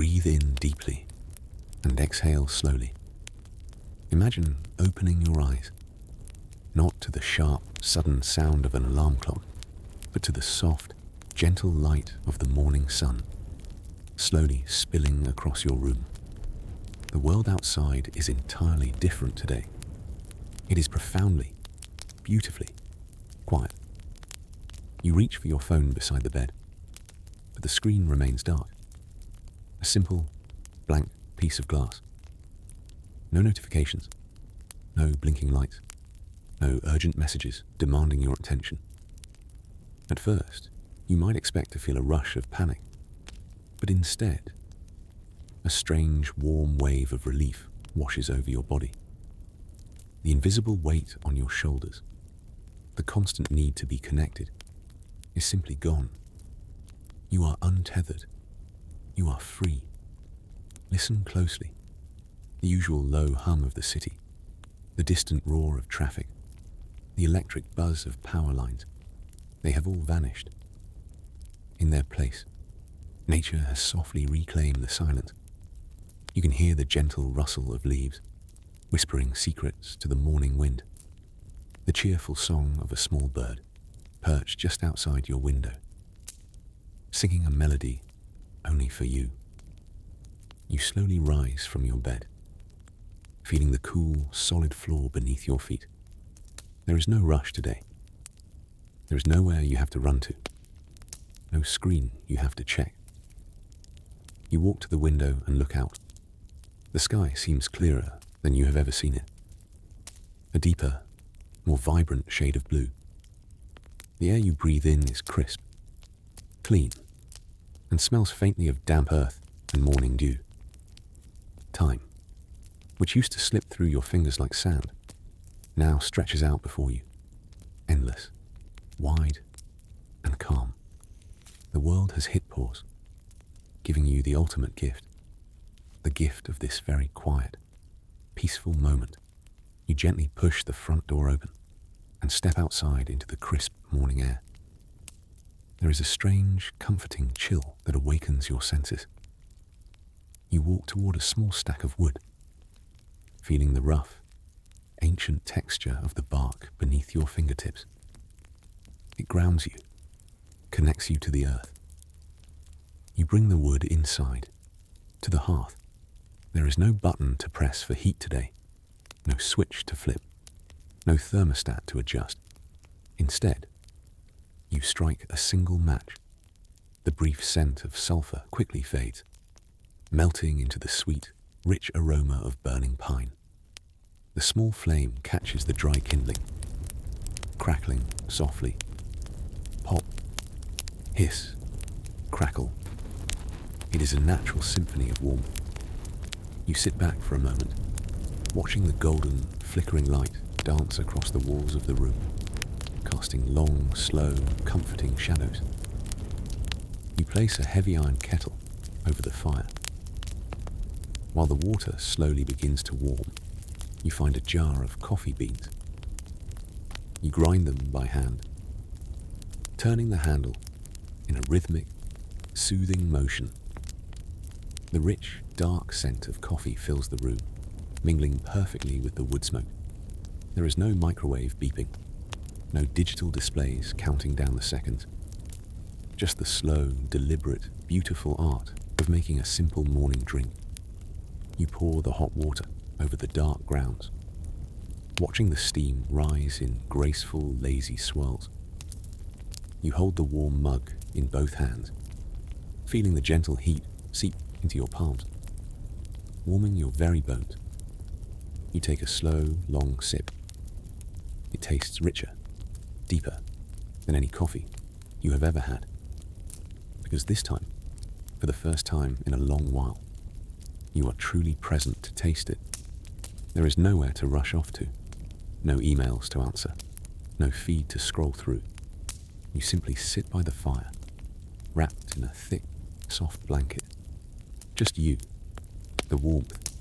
breathe in deeply and exhale slowly. Imagine opening your eyes, not to the sharp, sudden sound of an alarm clock, but to the soft, gentle light of the morning sun, slowly spilling across your room. The world outside is entirely different today. It is profoundly, beautifully quiet. You reach for your phone beside the bed, but the screen remains dark. A simple, blank piece of glass. No notifications, no blinking lights, no urgent messages demanding your attention. At first, you might expect to feel a rush of panic, but instead, a strange, warm wave of relief washes over your body. The invisible weight on your shoulders, the constant need to be connected, is simply gone. You are untethered. You are free. Listen closely. The usual low hum of the city, the distant roar of traffic, the electric buzz of power lines, they have all vanished. In their place, nature has softly reclaimed the silence. You can hear the gentle rustle of leaves, whispering secrets to the morning wind, the cheerful song of a small bird perched just outside your window, singing a melody only for you. You slowly rise from your bed, feeling the cool, solid floor beneath your feet. There is no rush today. There is nowhere you have to run to, no screen you have to check. You walk to the window and look out. The sky seems clearer than you have ever seen it. A deeper, more vibrant shade of blue. The air you breathe in is crisp, clean, and smells faintly of damp earth and morning dew. Time, which used to slip through your fingers like sand, now stretches out before you, endless, wide, and calm. The world has hit pause, giving you the ultimate gift, the gift of this very quiet, peaceful moment. You gently push the front door open and step outside into the crisp morning air. There is a strange, comforting chill that awakens your senses. You walk toward a small stack of wood, feeling the rough, ancient texture of the bark beneath your fingertips. It grounds you, connects you to the earth. You bring the wood inside, to the hearth. There is no button to press for heat today, no switch to flip, no thermostat to adjust. Instead, you strike a single match. The brief scent of sulfur quickly fades, melting into the sweet, rich aroma of burning pine. The small flame catches the dry kindling, crackling softly. Pop, hiss, crackle. It is a natural symphony of warmth. You sit back for a moment, watching the golden, flickering light dance across the walls of the room, casting long, slow, comforting shadows. You place a heavy iron kettle over the fire. While the water slowly begins to warm, you find a jar of coffee beans. You grind them by hand, turning the handle in a rhythmic, soothing motion. The rich, dark scent of coffee fills the room, mingling perfectly with the wood smoke. There is no microwave beeping, no digital displays counting down the seconds. Just the slow, deliberate, beautiful art of making a simple morning drink. You pour the hot water over the dark grounds, watching the steam rise in graceful, lazy swirls. You hold the warm mug in both hands, feeling the gentle heat seep into your palms, warming your very bones. You take a slow, long sip. It tastes richer, deeper than any coffee you have ever had. Because this time, for the first time in a long while, you are truly present to taste it. There is nowhere to rush off to, no emails to answer, no feed to scroll through. You simply sit by the fire, wrapped in a thick, soft blanket. Just you, the warmth,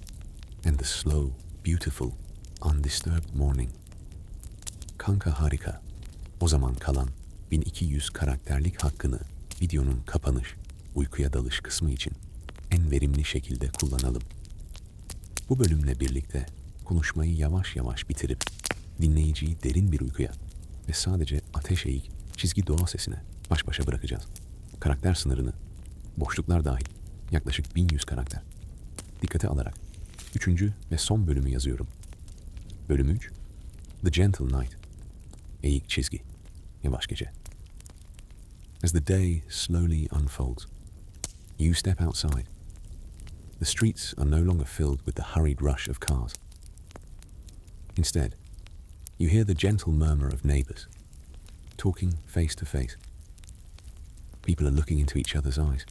and the slow, beautiful, undisturbed morning. Kanka harika. O zaman kalan 1200 karakterlik hakkını videonun kapanış, uykuya dalış kısmı için en verimli şekilde kullanalım. Bu bölümle birlikte konuşmayı yavaş yavaş bitirip dinleyiciyi derin bir uykuya ve sadece ateş eğik çizgi doğa sesine baş başa bırakacağız. Karakter sınırını, boşluklar dahil yaklaşık 1100 karakter dikkate alarak 3. ve son bölümü yazıyorum. Bölüm 3, The Gentle Night, eğik çizgi, yavaş gece. As the day slowly unfolds, you step outside. The streets are no longer filled with the hurried rush of cars. Instead, you hear the gentle murmur of neighbors, talking face to face. People are looking into each other's eyes,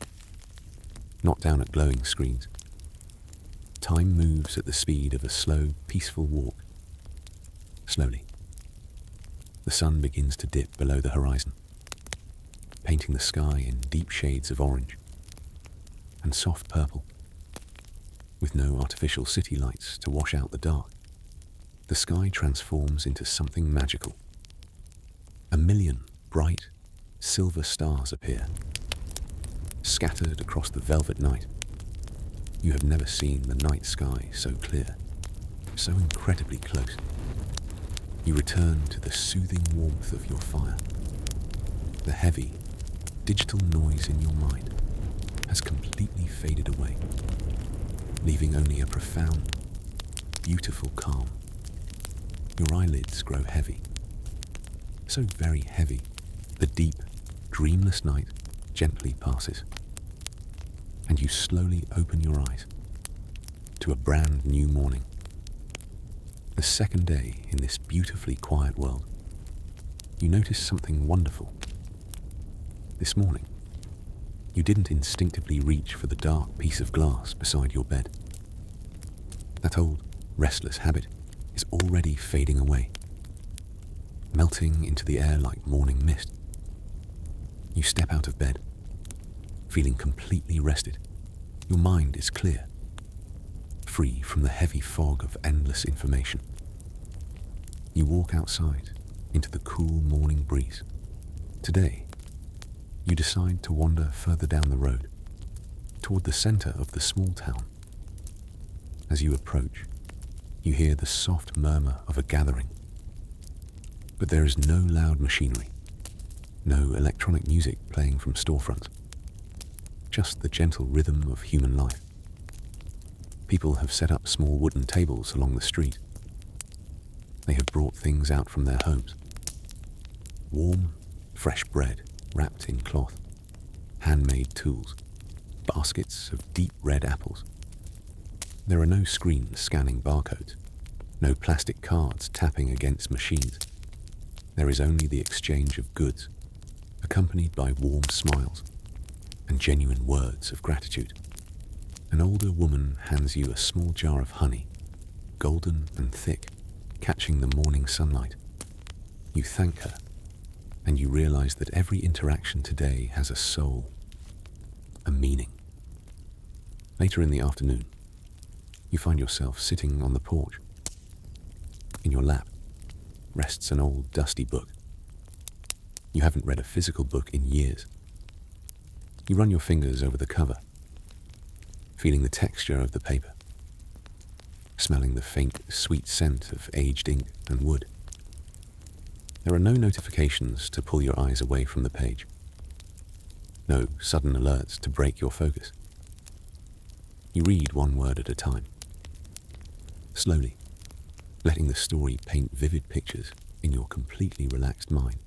not down at glowing screens. Time moves at the speed of a slow, peaceful walk. Slowly, the sun begins to dip below the horizon, painting the sky in deep shades of orange and soft purple. With no artificial city lights to wash out the dark, the sky transforms into something magical. A million bright, silver stars appear, scattered across the velvet night. You have never seen the night sky so clear, so incredibly close. You return to the soothing warmth of your fire. The heavy, digital noise in your mind has completely faded away, leaving only a profound, beautiful calm. Your eyelids grow heavy, so very heavy, the deep, dreamless night gently passes, and you slowly open your eyes to a brand new morning. The second day in this beautifully quiet world, you notice something wonderful. This morning, you didn't instinctively reach for the dark piece of glass beside your bed. That old, restless habit is already fading away, melting into the air like morning mist. You step out of bed, feeling completely rested. Your mind is clear, free from the heavy fog of endless information. You walk outside into the cool morning breeze. Today, you decide to wander further down the road, toward the center of the small town. As you approach, you hear the soft murmur of a gathering. But there is no loud machinery, no electronic music playing from storefronts, just the gentle rhythm of human life. People have set up small wooden tables along the street. They have brought things out from their homes. Warm, fresh bread wrapped in cloth, handmade tools, baskets of deep red apples. There are no screens scanning barcodes, no plastic cards tapping against machines. There is only the exchange of goods, accompanied by warm smiles and genuine words of gratitude. An older woman hands you a small jar of honey, golden and thick, catching the morning sunlight. You thank her, and you realize that every interaction today has a soul, a meaning. Later in the afternoon, you find yourself sitting on the porch. In your lap rests an old, dusty book. You haven't read a physical book in years. You run your fingers over the cover, feeling the texture of the paper, smelling the faint, sweet scent of aged ink and wood. There are no notifications to pull your eyes away from the page. No sudden alerts to break your focus. You read one word at a time, slowly, letting the story paint vivid pictures in your completely relaxed mind.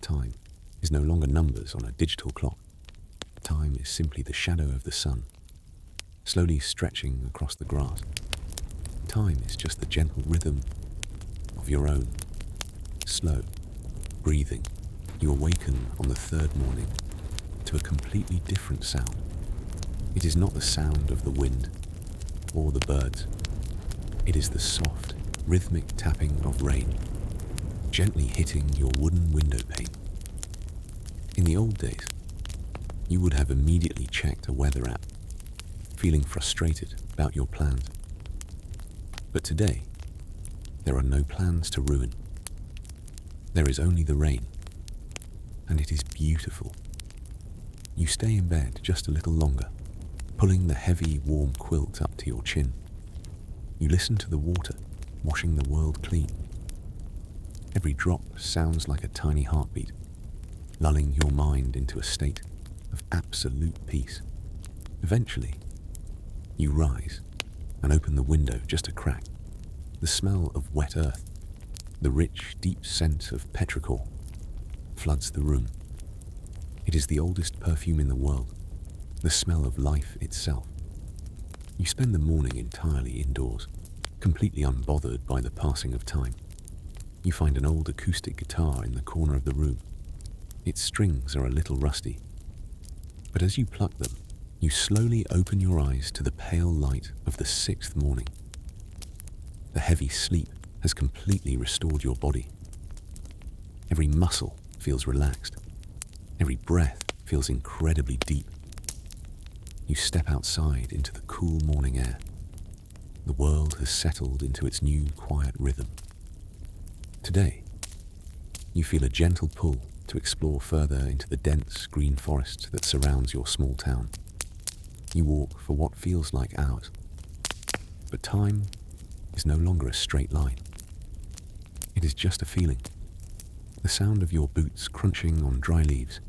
Time is no longer numbers on a digital clock. Time is simply the shadow of the sun, slowly stretching across the grass. Time is just the gentle rhythm of your own slow breathing. You awaken on the third morning to a completely different sound. It is not the sound of the wind or the birds. It is the soft, rhythmic tapping of rain, gently hitting your wooden window pane. In the old days, you would have immediately checked a weather app, feeling frustrated about your plans. But today, there are no plans to ruin. There is only the rain, and it is beautiful. You stay in bed just a little longer, pulling the heavy, warm quilt up to your chin. You listen to the water, washing the world clean. Every drop sounds like a tiny heartbeat, lulling your mind into a state of absolute peace. Eventually, you rise and open the window just a crack. The smell of wet earth, the rich, deep scent of petrichor, floods the room. It is the oldest perfume in the world, the smell of life itself. You spend the morning entirely indoors, completely unbothered by the passing of time. You find an old acoustic guitar in the corner of the room. Its strings are a little rusty, but as you pluck them, you slowly open your eyes to the pale light of the 6th morning. The heavy sleep has completely restored your body. Every muscle feels relaxed. Every breath feels incredibly deep. You step outside into the cool morning air. The world has settled into its new quiet rhythm. Today, you feel a gentle pull to explore further into the dense green forest that surrounds your small town. You walk for what feels like hours, but time is no longer a straight line. It is just a feeling. The sound of your boots crunching on dry leaves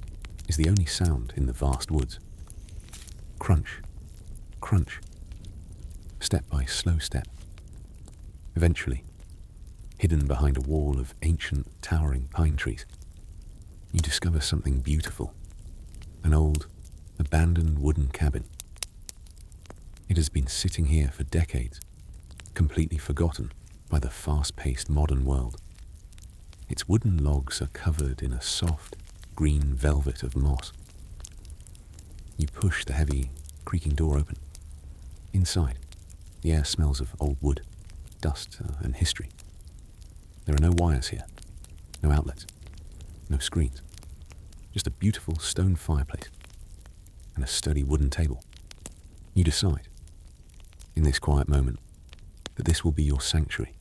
is the only sound in the vast woods. Crunch, crunch, step by slow step. Eventually, hidden behind a wall of ancient, towering pine trees, you discover something beautiful, an old, abandoned wooden cabin. It has been sitting here for decades, completely forgotten by the fast-paced modern world. Its wooden logs are covered in a soft, green velvet of moss. You push the heavy, creaking door open. Inside, the air smells of old wood, dust, and history. There are no wires here, no outlets, no screens. Just a beautiful stone fireplace and a sturdy wooden table. You decide, in this quiet moment, that this will be your sanctuary,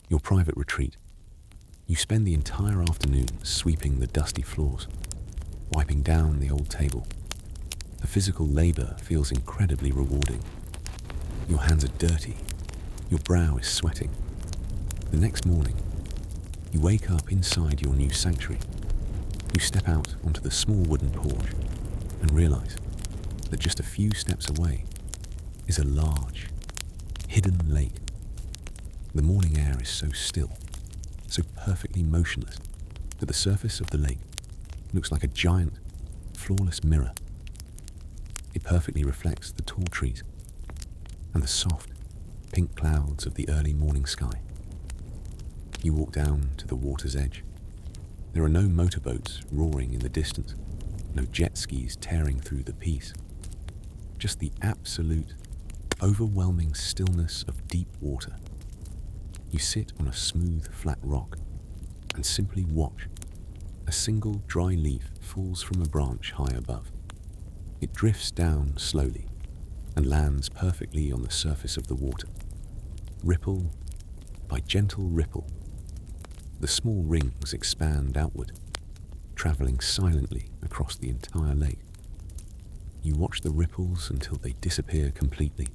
your private retreat. You spend the entire afternoon sweeping the dusty floors, wiping down the old table. The physical labor feels incredibly rewarding. Your hands are dirty, your brow is sweating. The next morning, you wake up inside your new sanctuary. You step out onto the small wooden porch and realize that just a few steps away is a large, hidden lake. The morning air is so still, so perfectly motionless, that the surface of the lake looks like a giant, flawless mirror. It perfectly reflects the tall trees and the soft, pink clouds of the early morning sky. You walk down to the water's edge. There are no motorboats roaring in the distance, no jet skis tearing through the peace. Just the absolute, overwhelming stillness of deep water. You sit on a smooth, flat rock and simply watch. A single dry leaf falls from a branch high above. It drifts down slowly and lands perfectly on the surface of the water. Ripple by gentle ripple, the small rings expand outward, traveling silently across the entire lake. You watch the ripples until they disappear completely.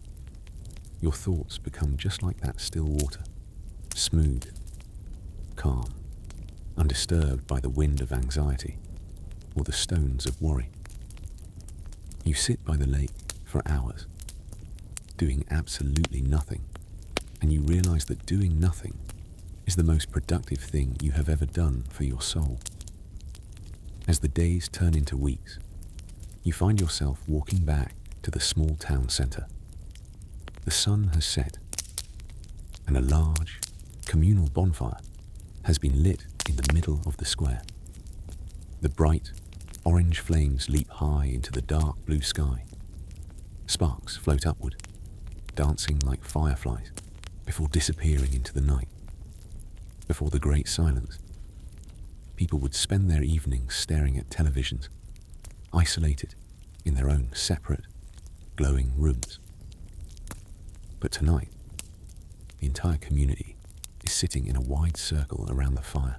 Your thoughts become just like that still water, smooth, calm, undisturbed by the wind of anxiety or the stones of worry. You sit by the lake for hours, doing absolutely nothing, and you realize that doing nothing is the most productive thing you have ever done for your soul. As the days turn into weeks, you find yourself walking back to the small town centre. The sun has set, and a large, communal bonfire has been lit in the middle of the square. The bright, orange flames leap high into the dark blue sky. Sparks float upward, dancing like fireflies before disappearing into the night. Before the great silence, people would spend their evenings staring at televisions, isolated in their own separate, glowing rooms. But tonight, the entire community is sitting in a wide circle around the fire.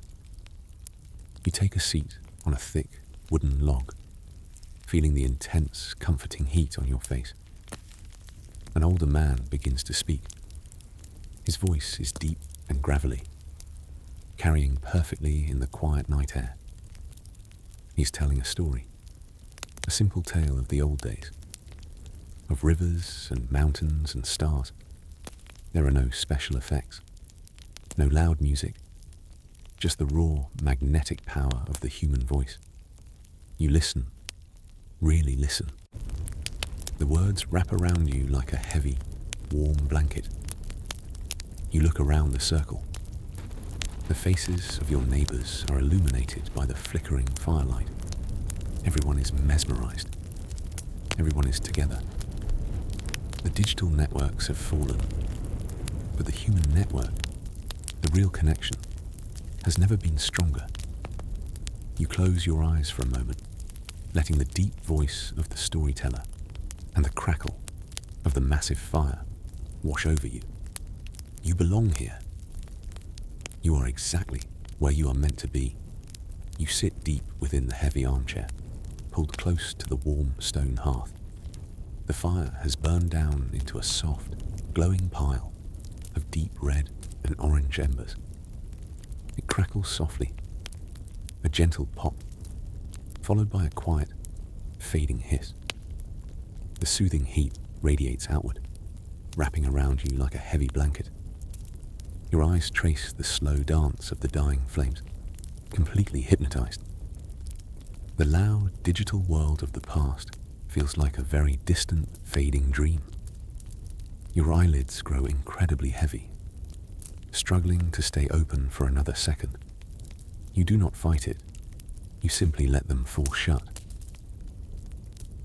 You take a seat on a thick wooden log, feeling the intense, comforting heat on your face. An older man begins to speak. His voice is deep and gravelly, carrying perfectly in the quiet night air. He's telling a story, a simple tale of the old days, of rivers and mountains and stars. There are no special effects, no loud music, just the raw, magnetic power of the human voice. You listen, really listen. The words wrap around you like a heavy, warm blanket. You look around the circle. The faces of your neighbours are illuminated by the flickering firelight. Everyone is mesmerised. Everyone is together. The digital networks have fallen, but the human network, the real connection, has never been stronger. You close your eyes for a moment, letting the deep voice of the storyteller and the crackle of the massive fire wash over you. You belong here. You are exactly where you are meant to be. You sit deep within the heavy armchair, pulled close to the warm stone hearth. The fire has burned down into a soft, glowing pile of deep red and orange embers. It crackles softly, a gentle pop, followed by a quiet, fading hiss. The soothing heat radiates outward, wrapping around you like a heavy blanket. Your eyes trace the slow dance of the dying flames, completely hypnotized. The loud digital world of the past feels like a very distant, fading dream. Your eyelids grow incredibly heavy, struggling to stay open for another second. You do not fight it, you simply let them fall shut.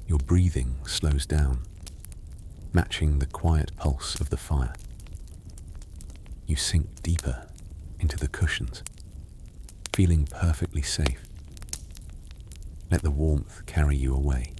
Your breathing slows down, matching the quiet pulse of the fire. You sink deeper into the cushions, feeling perfectly safe. Let the warmth carry you away,